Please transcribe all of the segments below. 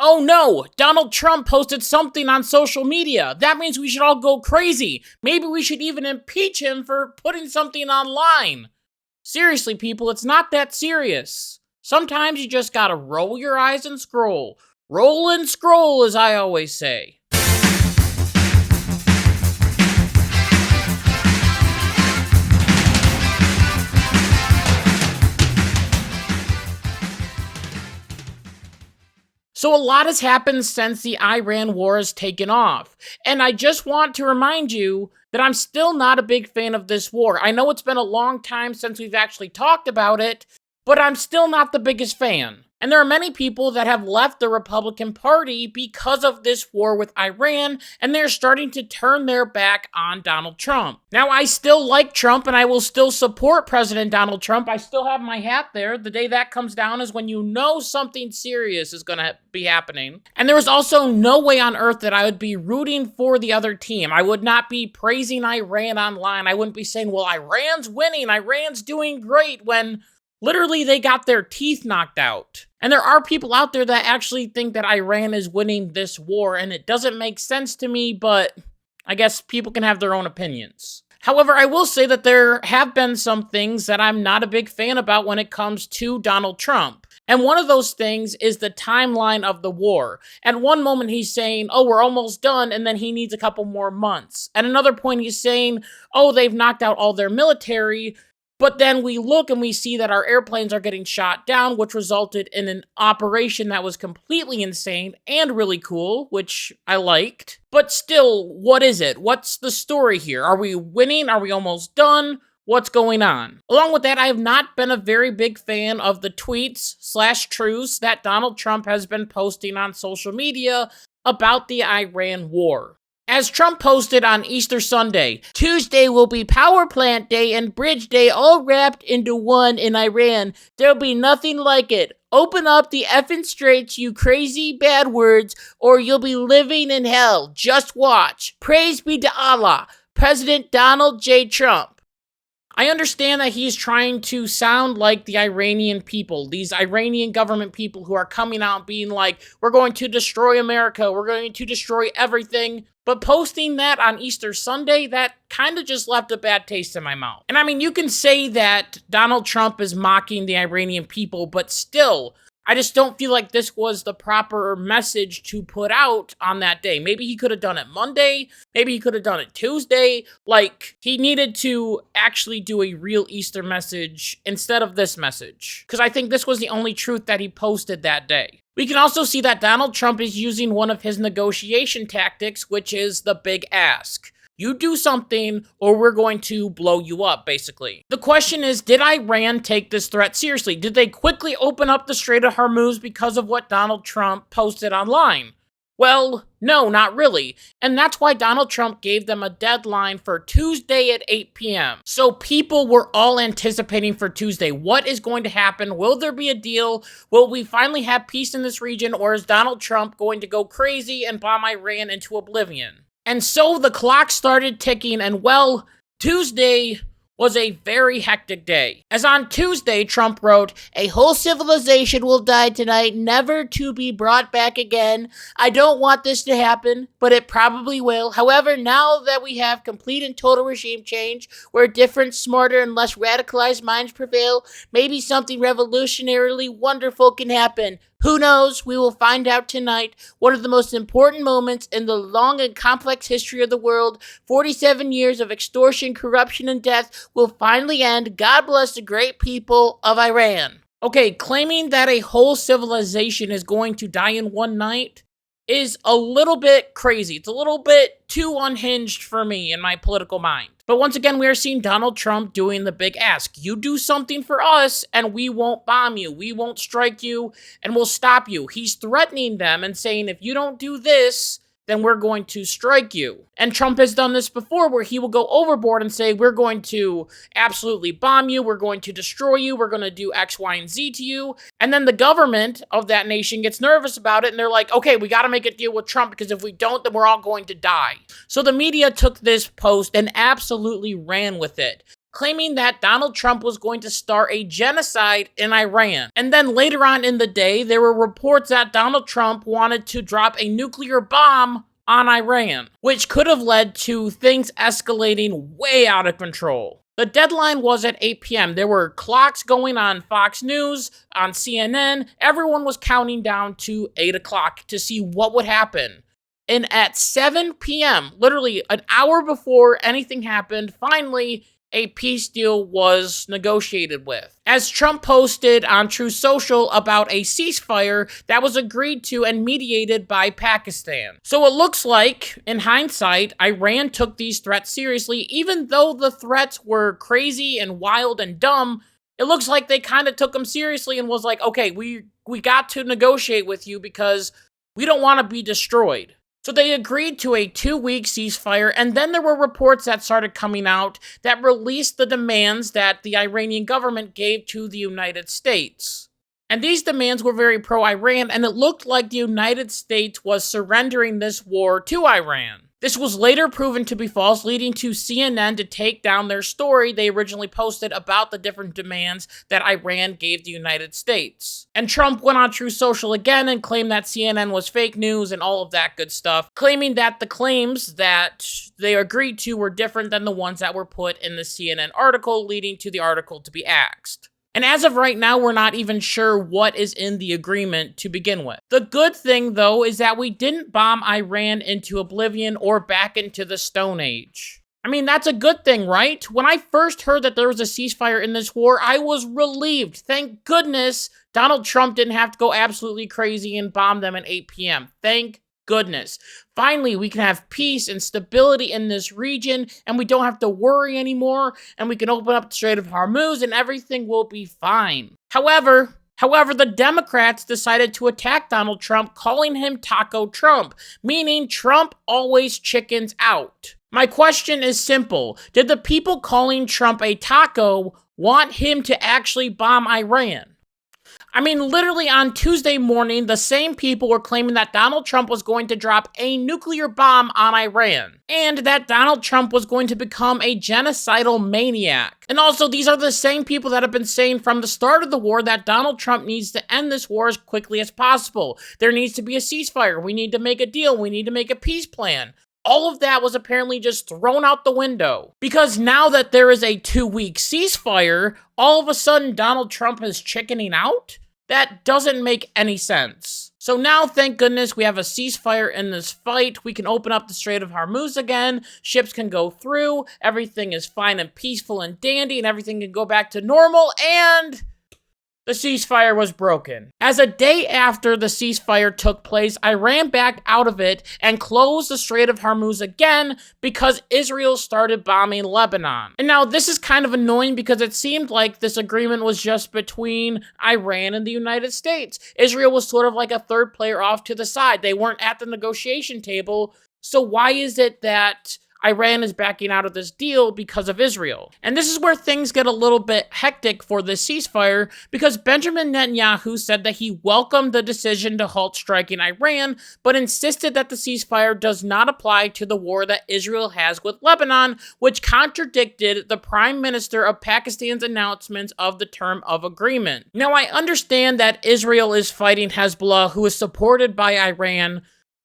Oh no, Donald Trump posted something on social media. That means we should all go crazy. Maybe we should even impeach him for putting something online. Seriously, people, it's not that serious. Sometimes you just gotta roll your eyes and scroll. Roll and scroll, as I always say. So a lot has happened since the Iran war has taken off, and I just want to remind you that I'm still not a big fan of this war. I know it's been a long time since we've actually talked about it, but I'm still not the biggest fan. And there are many people that have left the Republican Party because of this war with Iran, and they're starting to turn their back on Donald Trump. Now, I still like Trump, and I will still support President Donald Trump. I still have my hat there. The day that comes down is when you know something serious is going to be happening. And there is also no way on earth that I would be rooting for the other team. I would not be praising Iran online. I wouldn't be saying, well, Iran's winning, Iran's doing great, when literally they got their teeth knocked out. And there are people out there that actually think that Iran is winning this war, and it doesn't make sense to me, but I guess people can have their own opinions. However, I will say that there have been some things that I'm not a big fan about when it comes to Donald Trump. And one of those things is the timeline of the war. At one moment he's saying, oh, we're almost done, and then he needs a couple more months. At another point he's saying, oh, they've knocked out all their military. But then we look and we see that our airplanes are getting shot down, which resulted in an operation that was completely insane and really cool, which I liked. But still, what is it? What's the story here? Are we winning? Are we almost done? What's going on? Along with that, I have not been a very big fan of the tweets/truths that Donald Trump has been posting on social media about the Iran war. As Trump posted on Easter Sunday, Tuesday will be Power Plant Day and Bridge Day all wrapped into one in Iran. There'll be nothing like it. Open up the effing straits, you crazy bad words, or you'll be living in hell. Just watch. Praise be to Allah. President Donald J. Trump. I understand that he's trying to sound like the Iranian people, these Iranian government people who are coming out being like, we're going to destroy America, we're going to destroy everything. But posting that on Easter Sunday, that kind of just left a bad taste in my mouth. And I mean, you can say that Donald Trump is mocking the Iranian people, but still, I just don't feel like this was the proper message to put out on that day. Maybe he could have done it Monday. Maybe he could have done it Tuesday. Like, he needed to actually do a real Easter message instead of this message. Because I think this was the only truth that he posted that day. We can also see that Donald Trump is using one of his negotiation tactics, which is the big ask. You do something or we're going to blow you up, basically. The question is, did Iran take this threat seriously? Did they quickly open up the Strait of Hormuz because of what Donald Trump posted online? Well, no, not really. And that's why Donald Trump gave them a deadline for Tuesday at 8 p.m. So people were all anticipating for Tuesday. What is going to happen? Will there be a deal? Will we finally have peace in this region? Or is Donald Trump going to go crazy and bomb Iran into oblivion? And so the clock started ticking, and well, Tuesday was a very hectic day. As on Tuesday, Trump wrote, "A whole civilization will die tonight, never to be brought back again. I don't want this to happen, but it probably will. However, now that we have complete and total regime change, where different, smarter, and less radicalized minds prevail, maybe something revolutionarily wonderful can happen. Who knows? We will find out tonight. One of the most important moments in the long and complex history of the world, 47 years of extortion, corruption, and death will finally end. God bless the great people of Iran." Okay, claiming that a whole civilization is going to die in one night is a little bit crazy. It's a little bit too unhinged for me in my political mind. But once again, we are seeing Donald Trump doing the big ask. You do something for us, and we won't bomb you. We won't strike you, and we'll stop you. He's threatening them and saying, if you don't do this, then we're going to strike you. And Trump has done this before where he will go overboard and say, we're going to absolutely bomb you, we're going to destroy you, we're going to do X, Y, and Z to you. And then the government of that nation gets nervous about it, and they're like, okay, we got to make a deal with Trump, because if we don't, then we're all going to die. So the media took this post and absolutely ran with it. claiming that Donald Trump was going to start a genocide in Iran. And then later on in the day, there were reports that Donald Trump wanted to drop a nuclear bomb on Iran, which could have led to things escalating way out of control. The deadline was at 8 p.m. There were clocks going on Fox News, on CNN. Everyone was counting down to 8 o'clock to see what would happen. And at 7 p.m., literally an hour before anything happened, finally, a peace deal was negotiated with. As Trump posted on Truth Social about a ceasefire that was agreed to and mediated by Pakistan. So it looks like, in hindsight, Iran took these threats seriously, even though the threats were crazy and wild and dumb. It looks like they kind of took them seriously and was like, okay, we got to negotiate with you because we don't want to be destroyed. So they agreed to a 2-week ceasefire, and then there were reports that started coming out that released the demands that the Iranian government gave to the United States. And these demands were very pro-Iran, and it looked like the United States was surrendering this war to Iran. This was later proven to be false, leading to CNN to take down their story they originally posted about the different demands that Iran gave the United States. And Trump went on Truth Social again and claimed that CNN was fake news and all of that good stuff, claiming that the claims that they agreed to were different than the ones that were put in the CNN article, leading to the article to be axed. And as of right now, we're not even sure what is in the agreement to begin with. The good thing, though, is that we didn't bomb Iran into oblivion or back into the Stone Age. I mean, that's a good thing, right? When I first heard that there was a ceasefire in this war, I was relieved. Thank goodness Donald Trump didn't have to go absolutely crazy and bomb them at 8 p.m. Thank goodness. Finally, we can have peace and stability in this region, and we don't have to worry anymore, and we can open up the Strait of Hormuz, and everything will be fine. However, the Democrats decided to attack Donald Trump, calling him Taco Trump, meaning Trump always chickens out. My question is simple. Did the people calling Trump a taco want him to actually bomb Iran? I mean, literally on Tuesday morning, the same people were claiming that Donald Trump was going to drop a nuclear bomb on Iran, and that Donald Trump was going to become a genocidal maniac. And also, these are the same people that have been saying from the start of the war that Donald Trump needs to end this war as quickly as possible. There needs to be a ceasefire. We need to make a deal. We need to make a peace plan. All of that was apparently just thrown out the window. Because now that there is a 2-week ceasefire, all of a sudden Donald Trump is chickening out? That doesn't make any sense. So now, thank goodness, we have a ceasefire in this fight. We can open up the Strait of Hormuz again. Ships can go through. Everything is fine and peaceful and dandy, and everything can go back to normal, and the ceasefire was broken. As a day after the ceasefire took place, Iran backed out of it and closed the Strait of Hormuz again because Israel started bombing Lebanon. And now this is kind of annoying because it seemed like this agreement was just between Iran and the United States. Israel was sort of like a third player off to the side. They weren't at the negotiation table. So why is it that Iran is backing out of this deal because of Israel? And this is where things get a little bit hectic for this ceasefire, because Benjamin Netanyahu said that he welcomed the decision to halt striking Iran, but insisted that the ceasefire does not apply to the war that Israel has with Lebanon, which contradicted the Prime Minister of Pakistan's announcements of the term of agreement. Now, I understand that Israel is fighting Hezbollah, who is supported by Iran,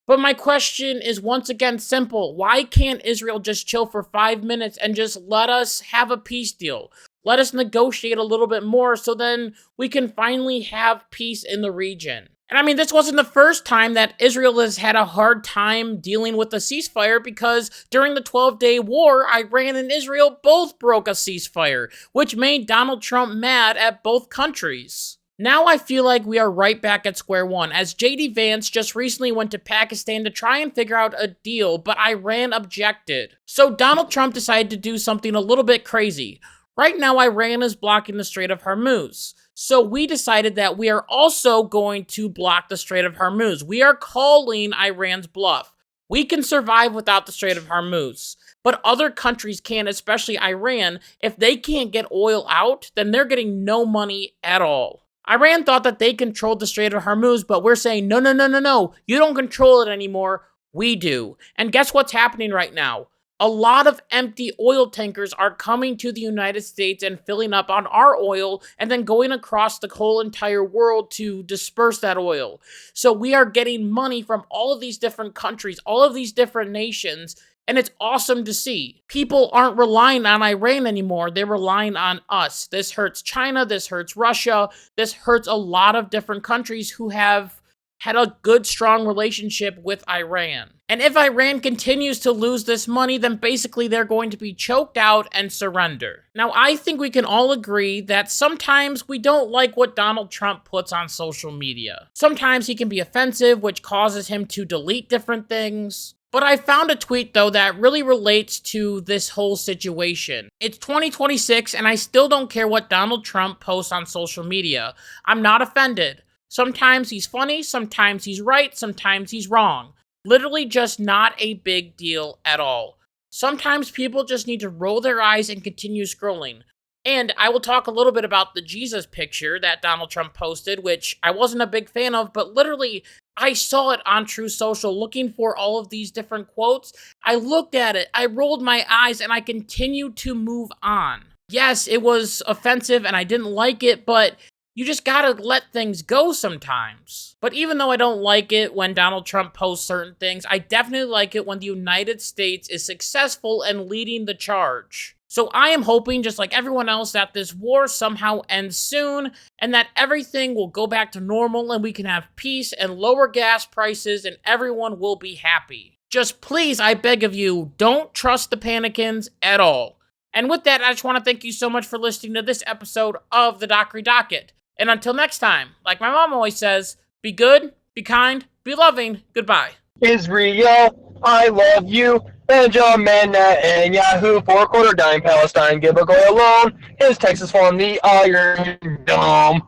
but my question is once again simple. Why can't Israel just chill for 5 minutes and just let us have a peace deal? Let us negotiate a little bit more so then we can finally have peace in the region. And I mean, this wasn't the first time that Israel has had a hard time dealing with a ceasefire, because during the 12-day war, Iran and Israel both broke a ceasefire, which made Donald Trump mad at both countries. Now I feel like we are right back at square one, as JD Vance just recently went to Pakistan to try and figure out a deal, but Iran objected. So Donald Trump decided to do something a little bit crazy. Right now, Iran is blocking the Strait of Hormuz. So we decided that we are also going to block the Strait of Hormuz. We are calling Iran's bluff. We can survive without the Strait of Hormuz. But other countries can, especially Iran. If they can't get oil out, then they're getting no money at all. Iran thought that they controlled the Strait of Hormuz, but we're saying, no, you don't control it anymore, we do. And guess what's happening right now? A lot of empty oil tankers are coming to the United States and filling up on our oil and then going across the whole entire world to disperse that oil. So we are getting money from all of these different countries, all of these different nations, and it's awesome to see. People aren't relying on Iran anymore. They're relying on us. This hurts China. This hurts Russia. This hurts a lot of different countries who have had a good, strong relationship with Iran. And if Iran continues to lose this money, then basically they're going to be choked out and surrender. Now, I think we can all agree that sometimes we don't like what Donald Trump puts on social media. Sometimes he can be offensive, which causes him to delete different things. But I found a tweet, though, that really relates to this whole situation. It's 2026, and I still don't care what Donald Trump posts on social media. I'm not offended. Sometimes he's funny, sometimes he's right, sometimes he's wrong. Literally just not a big deal at all. Sometimes people just need to roll their eyes and continue scrolling. And I will talk a little bit about the Jesus picture that Donald Trump posted, which I wasn't a big fan of, but literally I saw it on True Social looking for all of these different quotes. I looked at it, I rolled my eyes, and I continued to move on. Yes, it was offensive and I didn't like it, but you just gotta let things go sometimes. But even though I don't like it when Donald Trump posts certain things, I definitely like it when the United States is successful and leading the charge. So I am hoping, just like everyone else, that this war somehow ends soon and that everything will go back to normal and we can have peace and lower gas prices and everyone will be happy. Just please, I beg of you, don't trust the Panicans at all. And with that, I just want to thank you so much for listening to this episode of the Dockery Docket. And until next time, like my mom always says, be good, be kind, be loving, goodbye. Israel, I love you. Benjamin Netanyahu, 4-quarter dime Palestine, give a goy alone. His Texas from the Iron Dome.